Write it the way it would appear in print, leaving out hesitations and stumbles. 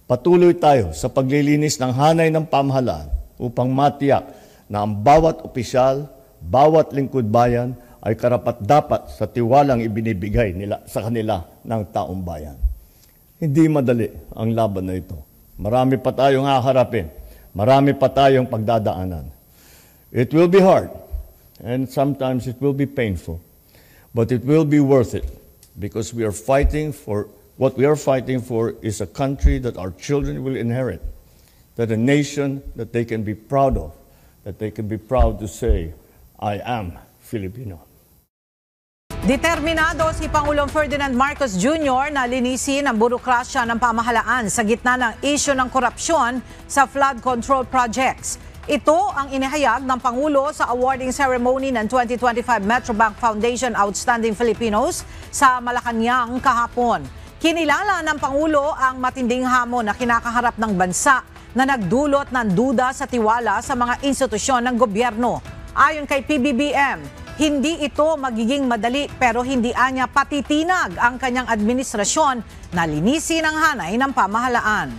Patuloy tayo sa paglilinis ng hanay ng pamahalaan upang matiyak na ang bawat opisyal, bawat lingkod bayan ay karapat-dapat sa tiwalang ibinibigay nila sa kanila ng taong bayan. Hindi madali ang laban na ito. Marami pa tayong haharapin. Marami pa tayong pagdadaanan. It will be hard and sometimes it will be painful, but it will be worth it because we are fighting for what we are fighting for is a country that our children will inherit, that a nation that they can be proud of, that they can be proud to say, I am Filipino. Determinado si Pangulong Ferdinand Marcos Jr. na linisin ang burokrasya ng pamahalaan sa gitna ng isyu ng korupsyon sa flood control projects. Ito ang inihayag ng Pangulo sa awarding ceremony ng 2025 Metrobank Foundation Outstanding Filipinos sa Malacanang kahapon. Kinilala ng Pangulo ang matinding hamon na kinakaharap ng bansa na nagdulot ng duda sa tiwala sa mga institusyon ng gobyerno. Ayon kay PBBM, hindi ito magiging madali pero hindi anya patitinag ang kanyang administrasyon na linisin ang hanay ng pamahalaan.